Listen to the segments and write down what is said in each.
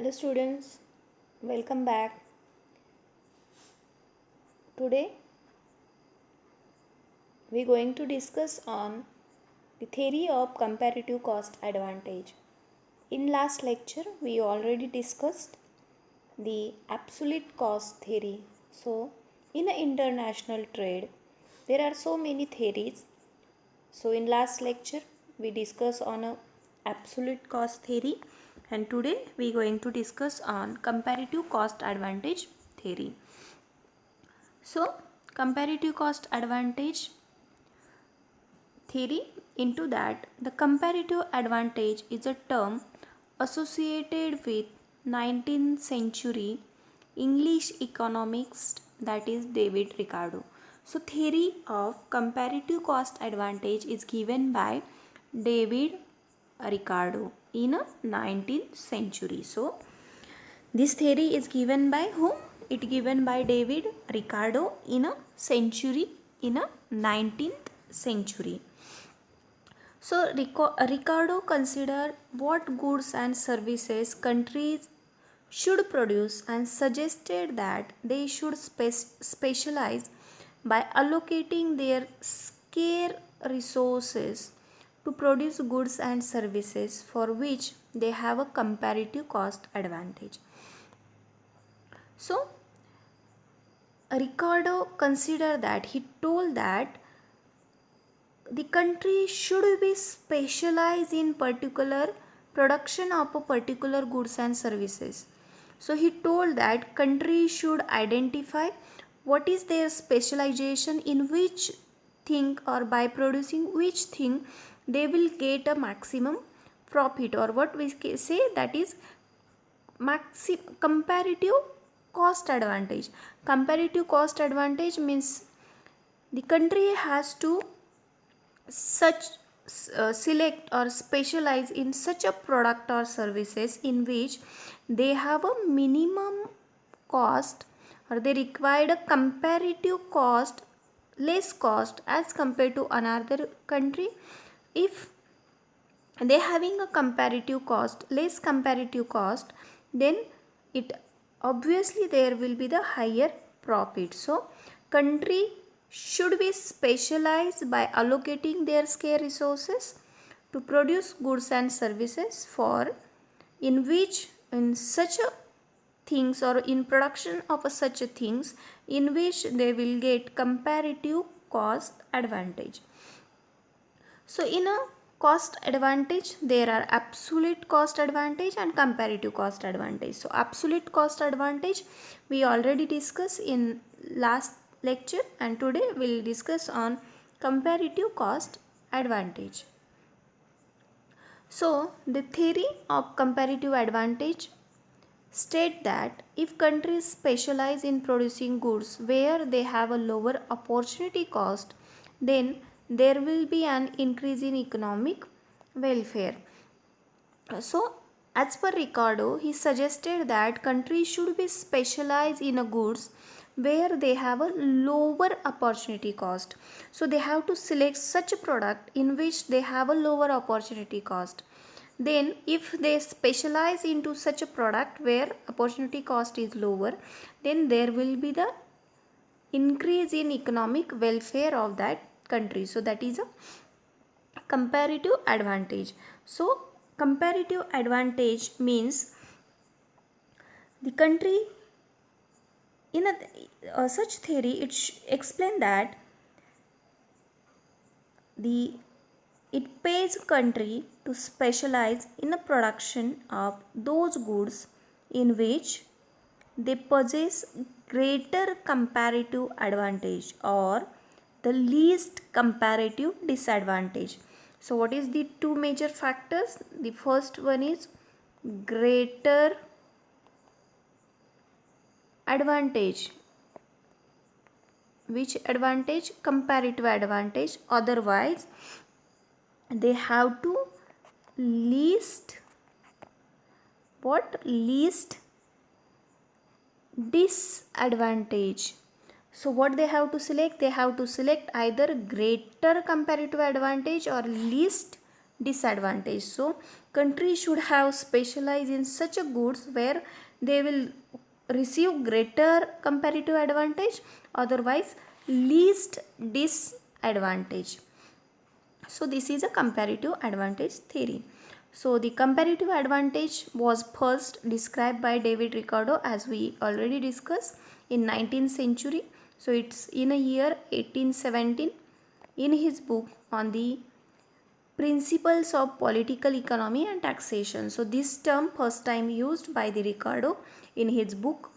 Hello students, welcome back. Today we are going to discuss on the theory of comparative cost advantage. In last lecture we already discussed the absolute cost theory. So in international trade there are so many theories. So in last lecture we discussed on a absolute cost theory and today we are going to discuss on comparative cost advantage theory. So, comparative cost advantage theory, into that the comparative advantage is a term associated with 19th century English economist, that is David Ricardo. So theory of comparative cost advantage is given by David Ricardo in a 19th century. So this theory is given by whom? It given by David Ricardo in a 19th century. So Ricardo considered what goods and services countries should produce and suggested that they should specialize by allocating their scarce resources to produce goods and services for which they have a comparative cost advantage. So Ricardo considered that he told that the country should be specialized in particular production of a particular goods and services. So he told that country should identify what is their specialization in which thing, or by producing which thing they will get a maximum profit, or what we say, that is comparative cost advantage. Comparative cost advantage means the country has to such select or specialize in such a product or services in which they have a minimum cost, or they required a comparative cost, less cost as compared to another country. If they having a comparative cost, less comparative cost, then it obviously there will be the higher profit. So country should be specialized by allocating their scarce resources to produce goods and services for in which in such a things, or in production of such a things in which they will get comparative cost advantage. So in a cost advantage there are absolute cost advantage and comparative cost advantage. So absolute cost advantage we already discussed in last lecture, and today we will discuss on comparative cost advantage. So the theory of comparative advantage state that if countries specialize in producing goods where they have a lower opportunity cost, then there will be an increase in economic welfare. So as per Ricardo, he suggested that countries should be specialized in a goods where they have a lower opportunity cost. So they have to select such a product in which they have a lower opportunity cost. Then if they specialize into such a product where opportunity cost is lower, then there will be the increase in economic welfare of that country. So that is a comparative advantage. So comparative advantage means the country in a such theory it explain that the it pays country to specialize in the production of those goods in which they possess greater comparative advantage or the least comparative disadvantage. So what is the two major factors? The first one is greater advantage. Which advantage? Comparative advantage. Otherwise they have to least disadvantage. So what they have to select? They have to select either greater comparative advantage or least disadvantage. So countries should have specialized in such a goods where they will receive greater comparative advantage, otherwise least disadvantage. So this is a comparative advantage theory. So the comparative advantage was first described by David Ricardo, as we already discussed, in 19th century. So it's in a year 1817 in his book on the principles of political economy and taxation. So this term first time used by the Ricardo in his book,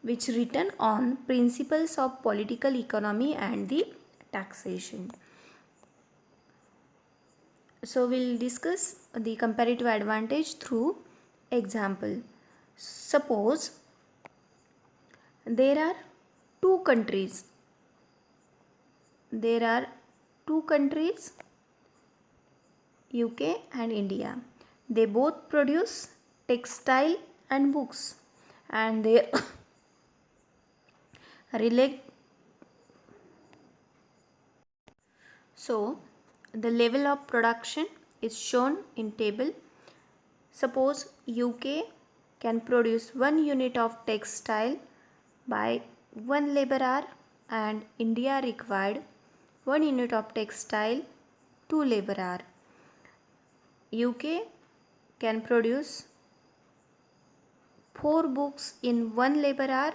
which written on principles of political economy and the taxation. So we'll discuss the comparative advantage through example. Suppose there are two countries. There are two countries, UK and India. They both produce textile and books, and they relate. So the level of production is shown in table. Suppose UK can produce 1 unit of textile by 1 labor hour, and India required 1 unit of textile 2 labor hour. UK can produce 4 books in 1 labor hour,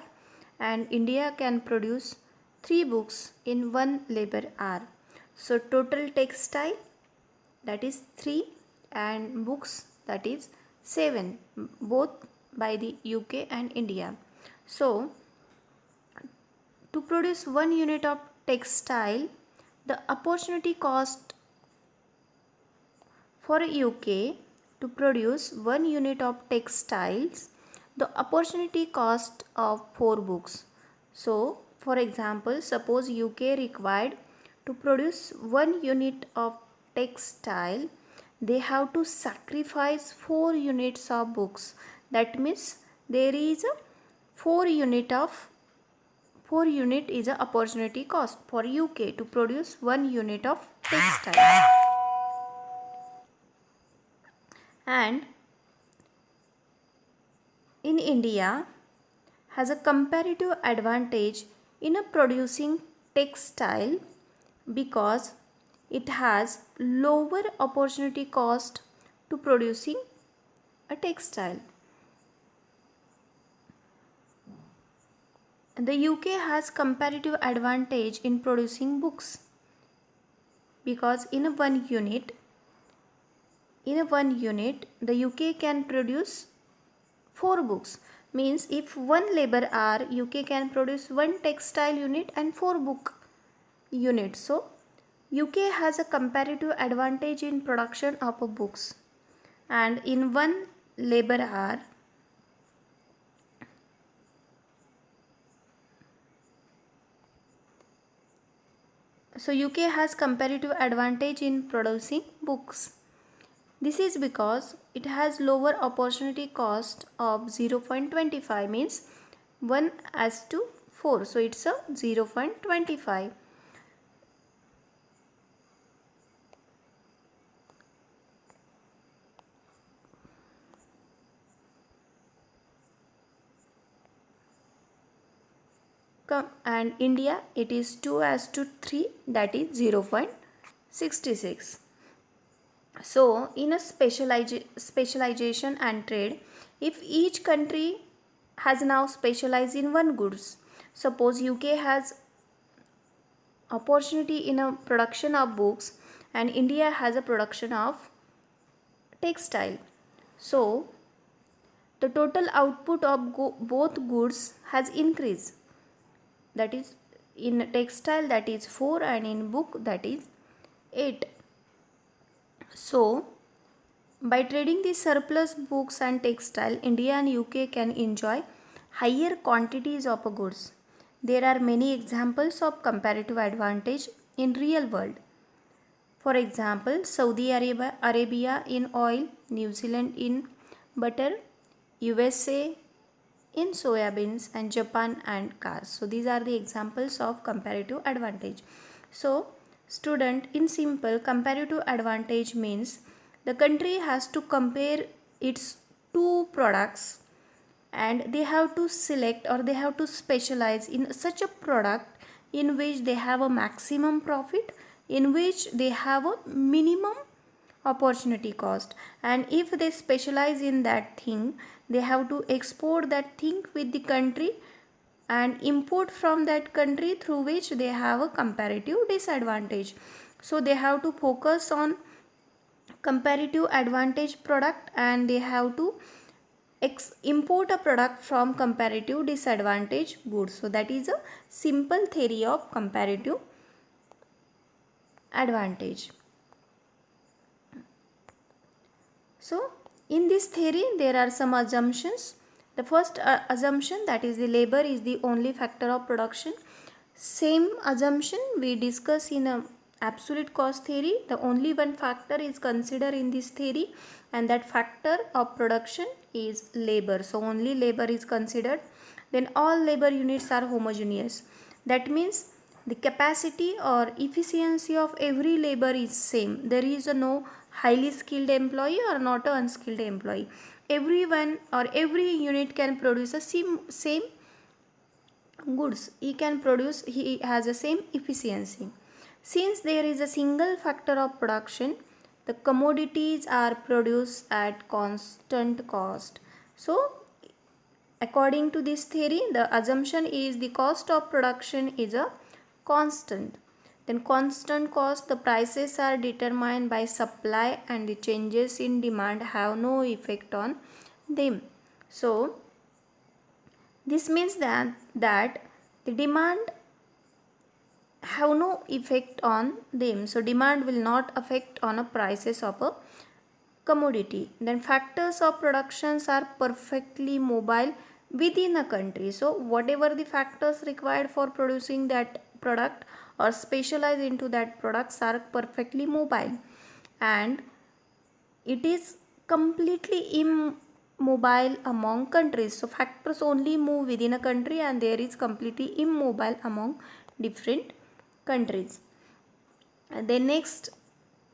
and India can produce 3 books in 1 labor hour. So total textile, that is 3, and books, that is 7, both by the UK and India. So to produce 1 unit of textile, the opportunity cost for UK to produce 1 unit of textiles, the opportunity cost of 4 books. So for example, suppose UK required to produce 1 unit of textile, they have to sacrifice 4 units of books. That means there is a 4 unit is a opportunity cost for UK to produce 1 unit of textile. And in India has a comparative advantage in producing textile because it has lower opportunity cost to producing a textile. The UK has comparative advantage in producing books because in a one unit the UK can produce 4 books. Means if 1 labor hour, UK can produce 1 textile unit and 4 book units. So UK has a comparative advantage in production of books, and in 1 labor hour so UK has comparative advantage in producing books. This is because it has lower opportunity cost of 0.25, means 1:4. So it's a 0.25. And India, it is 2:3, that is 0.66. So in a specialization and trade, if each country has now specialized in one goods, suppose UK has opportunity in a production of books and India has a production of textile. So the total output of both goods has increased. That is, in textile that is 4 and in book that is 8. So by trading the surplus books and textile, India and UK can enjoy higher quantities of goods. There are many examples of comparative advantage in real world. For example, Saudi Arabia in oil, New Zealand in butter, USA in soybeans, and Japan and cars. So these are the examples of comparative advantage. So Student, in simple, comparative advantage means the country has to compare its two products and they have to select or they have to specialize in such a product in which they have a maximum profit, in which they have a minimum opportunity cost. And if they specialize in that thing, they have to export that thing with the country and import from that country, through which they have a comparative disadvantage. So they have to focus on comparative advantage product and they have to import a product from comparative disadvantage goods. So that is a simple theory of comparative advantage. So in this theory there are some assumptions. The first assumption, that is the labor is the only factor of production. Same assumption we discuss in a absolute cost theory. The only one factor is considered in this theory and that factor of production is labor. So only labor is considered. Then all labor units are homogeneous. That means the capacity or efficiency of every labor is same. There is no highly skilled employee or not an unskilled employee. Everyone or every unit can produce the same goods. He has the same efficiency. Since there is a single factor of production, the commodities are produced at constant cost. So according to this theory, the assumption is the cost of production is a constant. Then constant cost, the prices are determined by supply and the changes in demand have no effect on them. So this means that the demand have no effect on them. So demand will not affect on a prices of a commodity. Then factors of productions are perfectly mobile within a country. So whatever the factors required for producing that product or specialize into that products are perfectly mobile, and it is completely immobile among countries. So factors only move within a country and there is completely immobile among different countries. And the next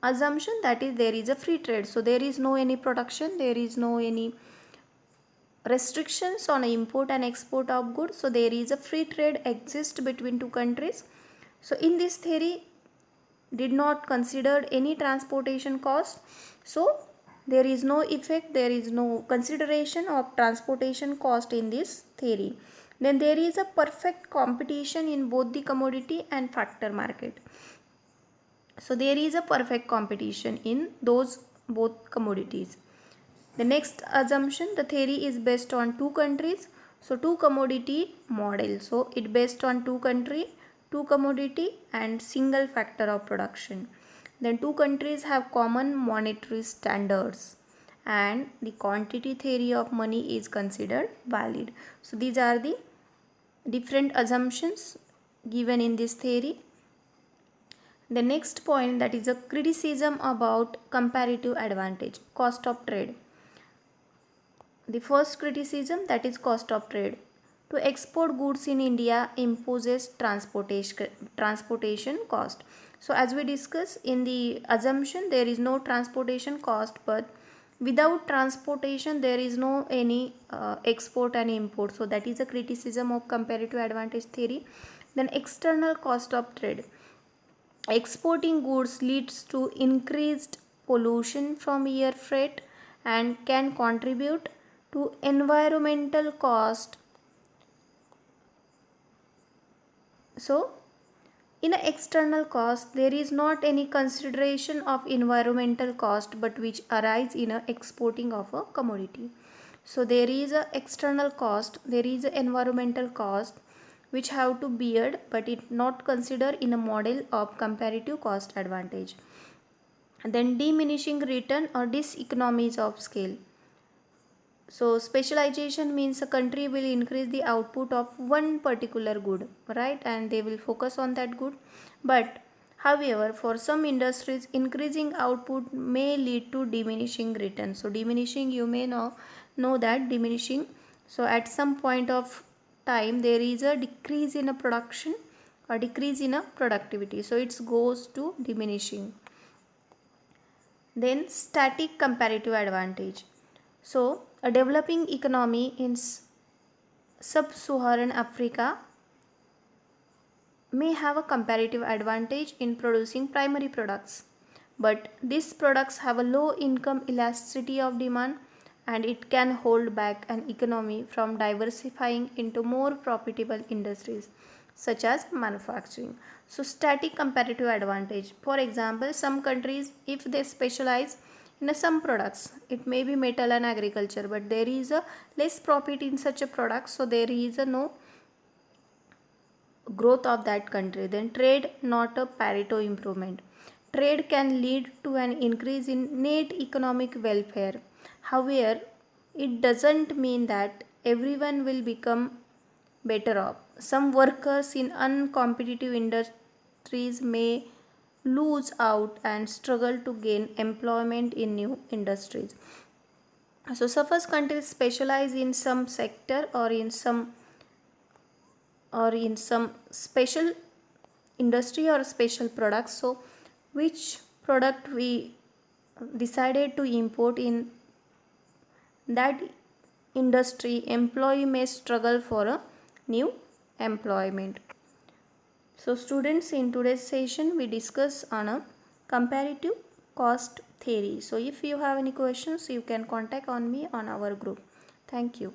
assumption, that is there is a free trade. So there is no any production, there is no any restrictions on import and export of goods. So there is a free trade exist between two countries. So in this theory did not consider any transportation cost. So there is no effect, there is no consideration of transportation cost in this theory. Then there is a perfect competition in both the commodity and factor market. So there is a perfect competition in those both commodities. The next assumption, the theory is based on two countries. So two commodity model. So it based on two country, two commodity and single factor of production. Then two countries have common monetary standards and the quantity theory of money is considered valid. So these are the different assumptions given in this theory. The next point, that is a criticism about comparative advantage, cost of trade. The first criticism, that is cost of trade. To export goods in India imposes transportation cost. So as we discussed in the assumption, there is no transportation cost, but without transportation there is no any export and import. So that is a criticism of comparative advantage theory. Then external cost of trade. Exporting goods leads to increased pollution from air freight and can contribute to environmental cost. So in an external cost there is not any consideration of environmental cost but which arise in a exporting of a commodity. So there is a external cost, there is a environmental cost which have to bear but it not considered in a model of comparative cost advantage. And then diminishing return or diseconomies of scale. So specialization means a country will increase the output of one particular good, right? And they will focus on that good. But however, for some industries, increasing output may lead to diminishing return. So diminishing, you may know that diminishing. So at some point of time, there is a decrease in a production or decrease in a productivity, so it goes to diminishing. Then static comparative advantage. So a developing economy in sub-Saharan Africa may have a comparative advantage in producing primary products, but these products have a low income elasticity of demand, and it can hold back an economy from diversifying into more profitable industries such as manufacturing. So static comparative advantage, for example, some countries, if they specialize in some products, it may be metal and agriculture, but there is a less profit in such a product, so there is a no growth of that country. Then trade, not a Pareto improvement. Trade can lead to an increase in net economic welfare. However, it doesn't mean that everyone will become better off. Some workers in uncompetitive industries may lose out and struggle to gain employment in new industries. So suppose countries specialize in some sector or in some special industry or special products, so which product we decided to import in that industry, employee may struggle for a new employment. So students, in today's session we discuss on a comparative cost theory. So if you have any questions, you can contact on me on our group. Thank you.